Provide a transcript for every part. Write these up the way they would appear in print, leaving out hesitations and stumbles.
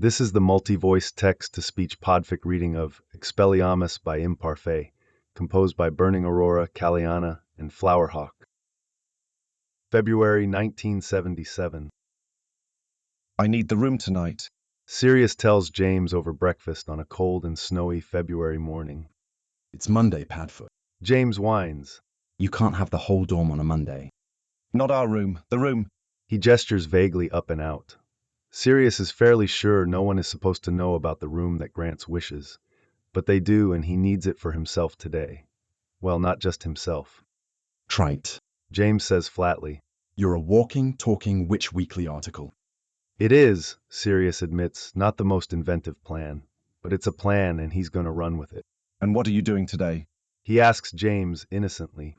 This is the multi-voice text-to-speech podfic reading of Expelliarmus by Imparfait, composed by Burning Aurora, Caliana, and Flowerhawk. February 1977. I need the room tonight. Sirius tells James over breakfast on a cold and snowy February morning. It's Monday, Padfoot. James whines. You can't have the whole dorm on a Monday. Not our room, the room. He gestures vaguely up and out. Sirius is fairly sure no one is supposed to know about the room that grants wishes, but they do, and he needs it for himself today. Well, not just himself. Trite. James says flatly. You're a walking, talking Witch Weekly article. It is, Sirius admits, not the most inventive plan, but it's a plan and he's going to run with it. And what are you doing today? He asks James innocently.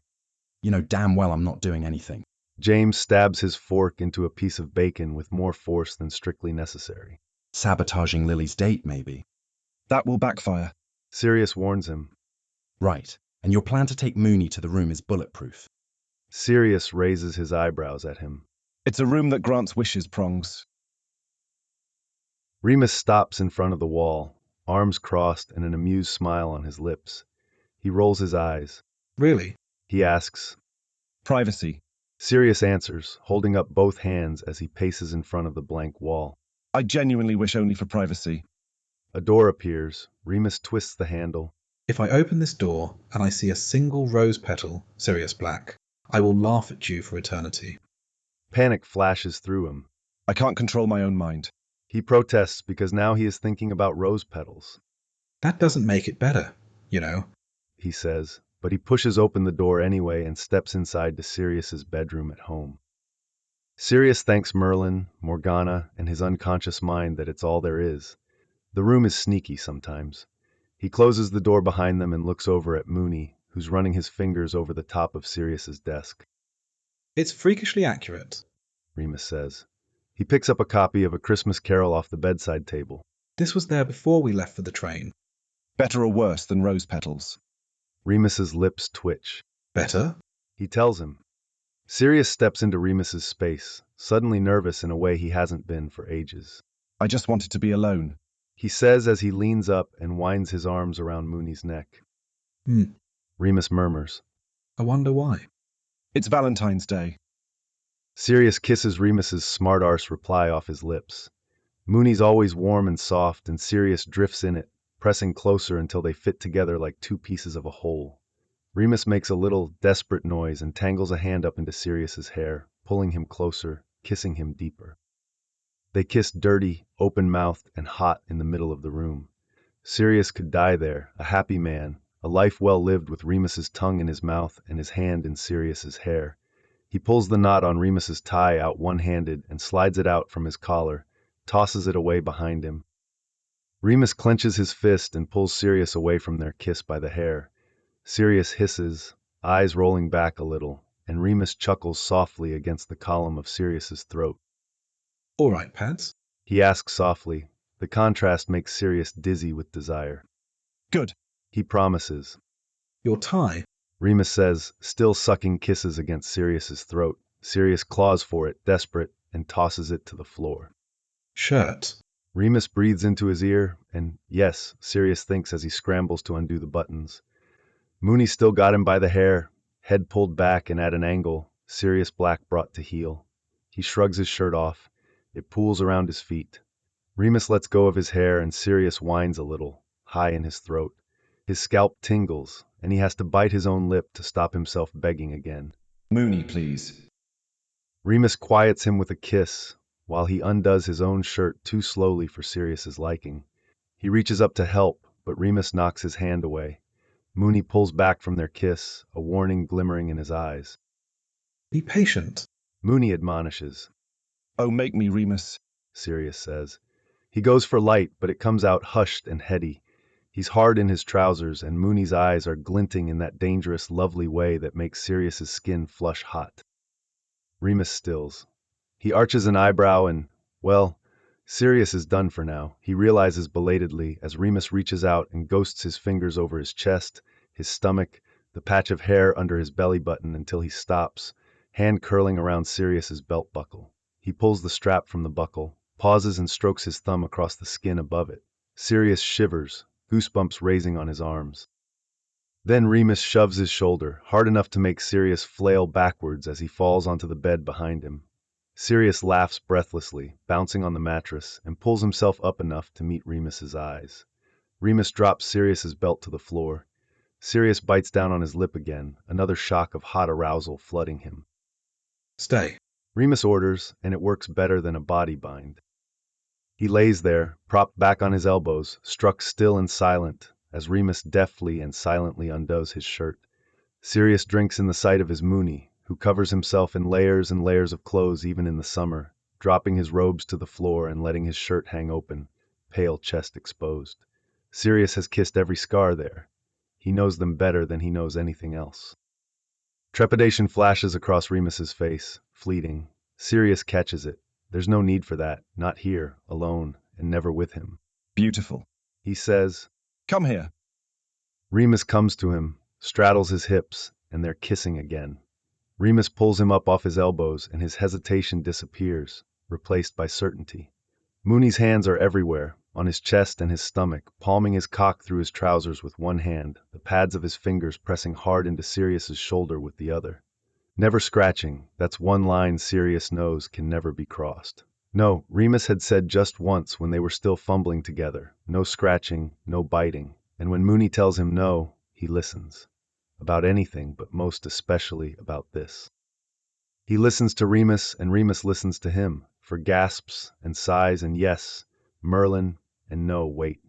You know damn well I'm not doing anything. James stabs his fork into a piece of bacon with more force than strictly necessary. Sabotaging Lily's date, maybe. That will backfire. Sirius warns him. Right. And your plan to take Moony to the room is bulletproof. Sirius raises his eyebrows at him. It's a room that grants wishes, Prongs. Remus stops in front of the wall, arms crossed and an amused smile on his lips. He rolls his eyes. Really? He asks. Privacy. Sirius answers, holding up both hands as he paces in front of the blank wall. I genuinely wish only for privacy. A door appears. Remus twists the handle. If I open this door and I see a single rose petal, Sirius Black, I will laugh at you for eternity. Panic flashes through him. I can't control my own mind. He protests because now he is thinking about rose petals. That doesn't make it better, you know. He says, but he pushes open the door anyway and steps inside to Sirius's bedroom at home. Sirius thanks Merlin, Morgana, and his unconscious mind that it's all there is. The room is sneaky sometimes. He closes the door behind them and looks over at Moony, who's running his fingers over the top of Sirius's desk. It's freakishly accurate, Remus says. He picks up a copy of A Christmas Carol off the bedside table. This was there before we left for the train. Better or worse than rose petals? Remus's lips twitch. Better? He tells him. Sirius steps into Remus's space, suddenly nervous in a way he hasn't been for ages. I just wanted to be alone. He says as he leans up and winds his arms around Moony's neck. Remus murmurs. I wonder why. It's Valentine's Day. Sirius kisses Remus's smart-arse reply off his lips. Moony's always warm and soft, and Sirius drifts in it, pressing closer until they fit together like two pieces of a whole. Remus makes a little, desperate noise and tangles a hand up into Sirius's hair, pulling him closer, kissing him deeper. They kiss dirty, open-mouthed, and hot in the middle of the room. Sirius could die there, a happy man, a life well lived with Remus's tongue in his mouth and his hand in Sirius's hair. He pulls the knot on Remus's tie out one-handed and slides it out from his collar, tosses it away behind him. Remus clenches his fist and pulls Sirius away from their kiss by the hair. Sirius hisses, eyes rolling back a little, and Remus chuckles softly against the column of Sirius's throat. All right, Pads. He asks softly. The contrast makes Sirius dizzy with desire. Good. He promises. Your tie? Remus says, still sucking kisses against Sirius's throat. Sirius claws for it, desperate, and tosses it to the floor. Shirt. Remus breathes into his ear, and yes, Sirius thinks as he scrambles to undo the buttons. Moony still got him by the hair, head pulled back and at an angle, Sirius Black brought to heel. He shrugs his shirt off. It pools around his feet. Remus lets go of his hair and Sirius whines a little, high in his throat. His scalp tingles, and he has to bite his own lip to stop himself begging again. Moony, please. Remus quiets him with a kiss, while he undoes his own shirt too slowly for Sirius's liking. He reaches up to help, but Remus knocks his hand away. Moony pulls back from their kiss, a warning glimmering in his eyes. Be patient. Moony admonishes. Oh, make me, Remus. Sirius says. He goes for light, but it comes out hushed and heady. He's hard in his trousers, and Moony's eyes are glinting in that dangerous, lovely way that makes Sirius's skin flush hot. Remus stills. He arches an eyebrow and, well, Sirius is done for now, he realizes belatedly as Remus reaches out and ghosts his fingers over his chest, his stomach, the patch of hair under his belly button until he stops, hand curling around Sirius's belt buckle. He pulls the strap from the buckle, pauses and strokes his thumb across the skin above it. Sirius shivers, goosebumps raising on his arms. Then Remus shoves his shoulder, hard enough to make Sirius flail backwards as he falls onto the bed behind him. Sirius laughs breathlessly, bouncing on the mattress, and pulls himself up enough to meet Remus's eyes. Remus drops Sirius's belt to the floor. Sirius bites down on his lip again, another shock of hot arousal flooding him. Stay. Remus orders, and it works better than a body bind. He lays there, propped back on his elbows, struck still and silent, as Remus deftly and silently undoes his shirt. Sirius drinks in the sight of his Moony, who covers himself in layers and layers of clothes even in the summer, dropping his robes to the floor and letting his shirt hang open, pale chest exposed. Sirius has kissed every scar there. He knows them better than he knows anything else. Trepidation flashes across Remus's face, fleeting. Sirius catches it. There's no need for that, not here, alone, and never with him. Beautiful. He says. Come here. Remus comes to him, straddles his hips, and they're kissing again. Remus pulls him up off his elbows, and his hesitation disappears, replaced by certainty. Moony's hands are everywhere, on his chest and his stomach, palming his cock through his trousers with one hand, the pads of his fingers pressing hard into Sirius's shoulder with the other. Never scratching, that's one line Sirius knows can never be crossed. No, Remus had said just once when they were still fumbling together, no scratching, no biting, and when Moony tells him no, he listens. About anything, but most especially about this. He listens to Remus, and Remus listens to him, for gasps and sighs and yes, Merlin, and no, wait.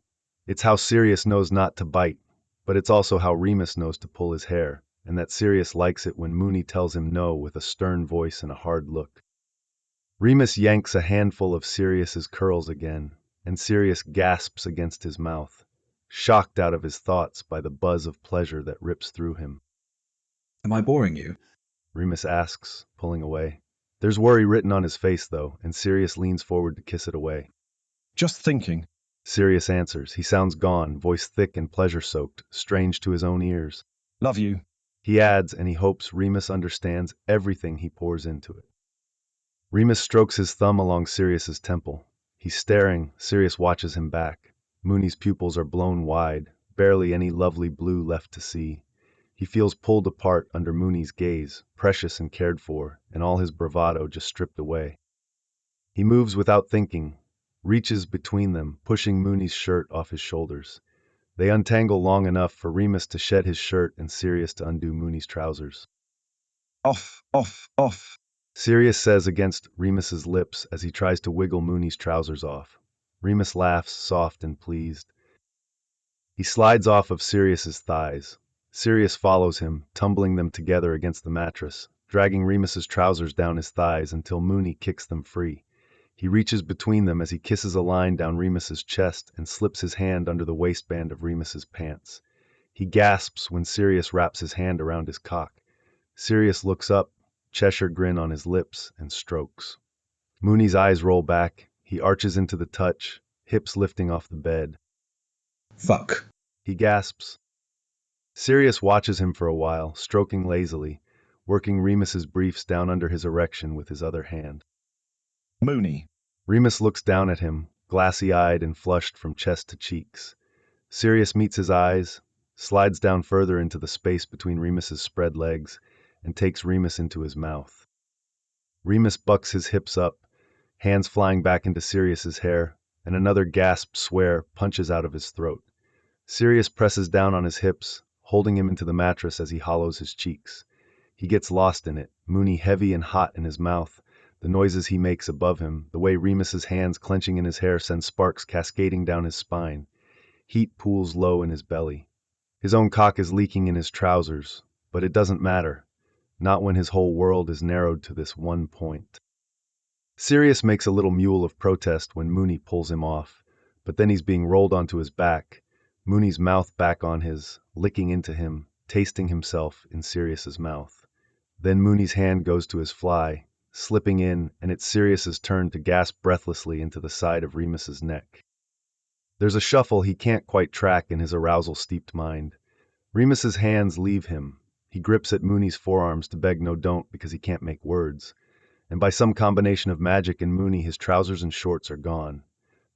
It's how Sirius knows not to bite, but it's also how Remus knows to pull his hair, and that Sirius likes it when Moony tells him no with a stern voice and a hard look. Remus yanks a handful of Sirius's curls again, and Sirius gasps against his mouth, shocked out of his thoughts by the buzz of pleasure that rips through him. Am I boring you? Remus asks, pulling away. There's worry written on his face, though, and Sirius leans forward to kiss it away. Just thinking. Sirius answers. He sounds gone, voice thick and pleasure-soaked, strange to his own ears. Love you. He adds, and he hopes Remus understands everything he pours into it. Remus strokes his thumb along Sirius's temple. He's staring. Sirius watches him back. Moony's pupils are blown wide, barely any lovely blue left to see. He feels pulled apart under Moony's gaze, precious and cared for, and all his bravado just stripped away. He moves without thinking, reaches between them, pushing Moony's shirt off his shoulders. They untangle long enough for Remus to shed his shirt and Sirius to undo Moony's trousers. Off, off, off. Sirius says against Remus's lips as he tries to wiggle Moony's trousers off. Remus laughs, soft and pleased. He slides off of Sirius's thighs. Sirius follows him, tumbling them together against the mattress, dragging Remus's trousers down his thighs until Moony kicks them free. He reaches between them as he kisses a line down Remus's chest and slips his hand under the waistband of Remus's pants. He gasps when Sirius wraps his hand around his cock. Sirius looks up, Cheshire grin on his lips, and strokes. Moony's eyes roll back. He arches into the touch, hips lifting off the bed. Fuck. He gasps. Sirius watches him for a while, stroking lazily, working Remus's briefs down under his erection with his other hand. Moony. Remus looks down at him, glassy-eyed and flushed from chest to cheeks. Sirius meets his eyes, slides down further into the space between Remus's spread legs, and takes Remus into his mouth. Remus bucks his hips up, hands flying back into Sirius's hair, and another gasped swear punches out of his throat. Sirius presses down on his hips, holding him into the mattress as he hollows his cheeks. He gets lost in it, Moony heavy and hot in his mouth. The noises he makes above him, the way Remus's hands clenching in his hair send sparks cascading down his spine. Heat pools low in his belly. His own cock is leaking in his trousers, but it doesn't matter. Not when his whole world is narrowed to this one point. Sirius makes a little mewl of protest when Moony pulls him off, but then he's being rolled onto his back, Moony's mouth back on his, licking into him, tasting himself in Sirius's mouth. Then Moony's hand goes to his fly, slipping in, and it's Sirius's turn to gasp breathlessly into the side of Remus's neck. There's a shuffle he can't quite track in his arousal-steeped mind. Remus's hands leave him. He grips at Moony's forearms to beg no don't because he can't make words. and by some combination of magic and Moony, his trousers and shorts are gone.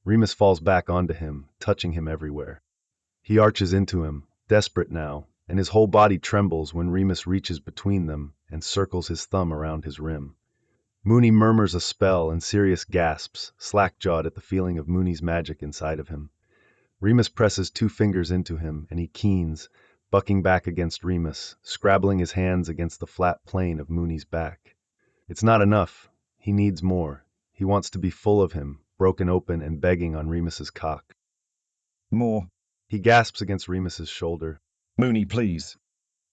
Remus falls back onto him, touching him everywhere. He arches into him, desperate now, and his whole body trembles when Remus reaches between them and circles his thumb around his rim. Moony murmurs a spell and Sirius gasps, slack-jawed at the feeling of Moony's magic inside of him. Remus presses 2 fingers into him, and he keens, bucking back against Remus, scrabbling his hands against the flat plane of Moony's back. It's not enough. He needs more. He wants to be full of him, broken open and begging on Remus's cock. More. He gasps against Remus's shoulder. Moony, please.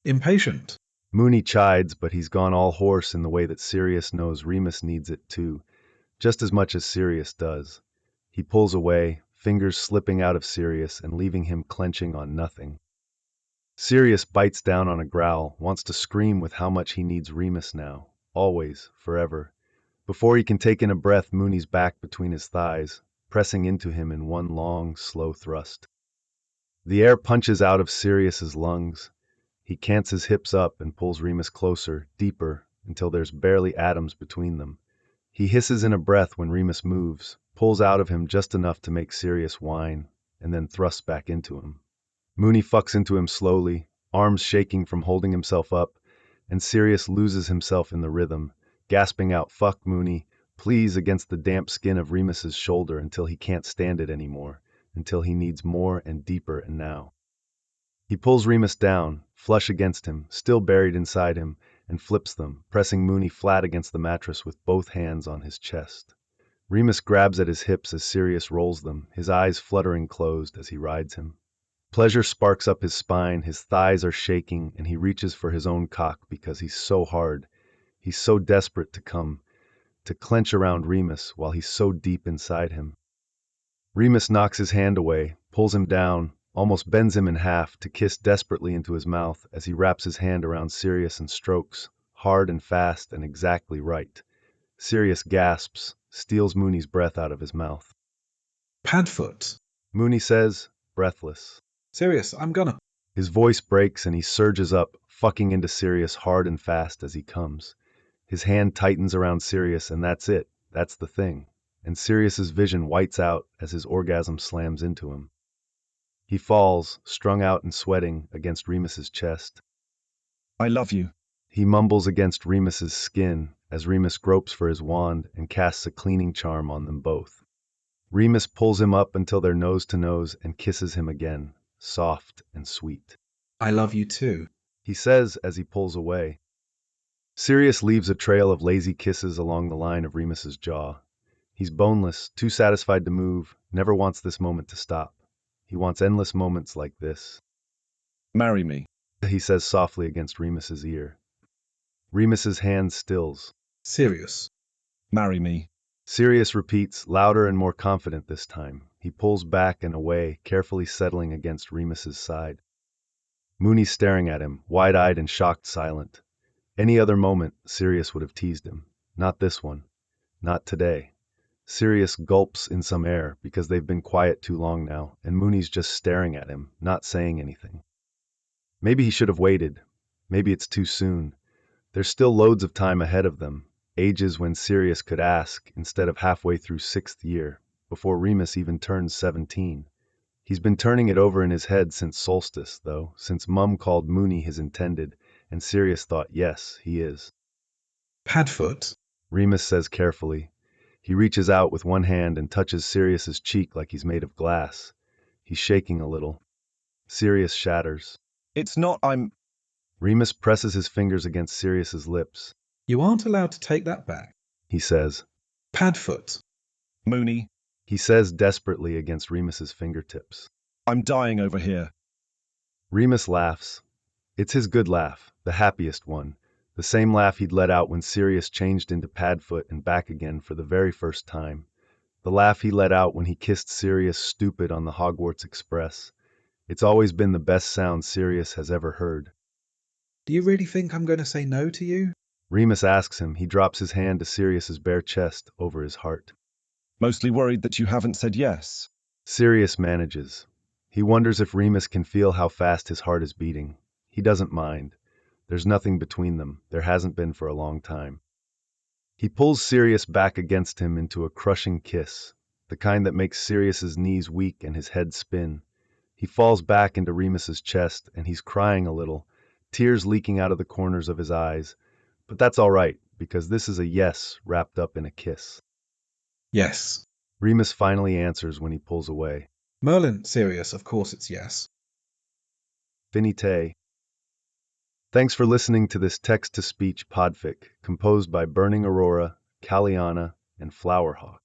Impatient. Moony chides, but he's gone all horse in the way that Sirius knows Remus needs it too, just as much as Sirius does. He pulls away, fingers slipping out of Sirius and leaving him clenching on nothing. Sirius bites down on a growl, wants to scream with how much he needs Remus now, always, forever. Before he can take in a breath, Moony's back between his thighs, pressing into him in one long, slow thrust. The air punches out of Sirius's lungs. He cants his hips up and pulls Remus closer, deeper, until there's barely atoms between them. He hisses in a breath when Remus moves, pulls out of him just enough to make Sirius whine, and then thrusts back into him. Moony fucks into him slowly, arms shaking from holding himself up, and Sirius loses himself in the rhythm, gasping out "Fuck, Moony," please against the damp skin of Remus's shoulder until he can't stand it anymore, until he needs more and deeper and now. He pulls Remus down, flush against him, still buried inside him, and flips them, pressing Moony flat against the mattress with both hands on his chest. Remus grabs at his hips as Sirius rolls them, his eyes fluttering closed as he rides him. Pleasure sparks up his spine, his thighs are shaking, and he reaches for his own cock because he's so hard. He's so desperate to come, to clench around Remus while he's so deep inside him. Remus knocks his hand away, pulls him down, almost bends him in half to kiss desperately into his mouth as he wraps his hand around Sirius and strokes, hard and fast and exactly right. Sirius gasps, steals Moony's breath out of his mouth. Padfoot. Moony says, breathless. Sirius, I'm gonna. His voice breaks and he surges up, fucking into Sirius hard and fast as he comes. His hand tightens around Sirius and that's it, that's the thing. And Sirius's vision whites out as his orgasm slams into him. He falls, strung out and sweating, against Remus's chest. I love you. He mumbles against Remus's skin as Remus gropes for his wand and casts a cleaning charm on them both. Remus pulls him up until they're nose to nose and kisses him again, soft and sweet. I love you too. He says as he pulls away. Sirius leaves a trail of lazy kisses along the line of Remus's jaw. He's boneless, too satisfied to move, never wants this moment to stop. He wants endless moments like this. Marry me. He says softly against Remus's ear. Remus's hand stills. Sirius. Marry me. Sirius repeats, louder and more confident this time. He pulls back and away, carefully settling against Remus's side. Moony's staring at him, wide-eyed and shocked silent. Any other moment, Sirius would have teased him. Not this one. Not today. Sirius gulps in some air because they've been quiet too long now, and Moony's just staring at him, not saying anything. Maybe he should have waited. Maybe it's too soon. There's still loads of time ahead of them, ages when Sirius could ask instead of halfway through 6th year, before Remus even turns 17. He's been turning it over in his head since solstice, though, since Mum called Moony his intended, and Sirius thought, yes, he is. Padfoot. Remus says carefully. He reaches out with one hand and touches Sirius's cheek like he's made of glass. He's shaking a little. Sirius shatters. It's not, Remus presses his fingers against Sirius's lips. You aren't allowed to take that back. He says. Padfoot. Moony. He says desperately against Remus's fingertips. I'm dying over here. Remus laughs. It's his good laugh, the happiest one. The same laugh he'd let out when Sirius changed into Padfoot and back again for the very first time. The laugh he let out when he kissed Sirius stupid on the Hogwarts Express. It's always been the best sound Sirius has ever heard. Do you really think I'm going to say no to you? Remus asks him. He drops his hand to Sirius's bare chest over his heart. Mostly worried that you haven't said yes. Sirius manages. He wonders if Remus can feel how fast his heart is beating. He doesn't mind. There's nothing between them. There hasn't been for a long time. He pulls Sirius back against him into a crushing kiss, the kind that makes Sirius's knees weak and his head spin. He falls back into Remus's chest, and he's crying a little, tears leaking out of the corners of his eyes. But that's all right, because this is a yes wrapped up in a kiss. Yes. Remus finally answers when he pulls away. Merlin, Sirius, of course it's yes. Finite. Thanks for listening to this text-to-speech podfic composed by Burning Aurora, Kaliana, and Flowerhawk.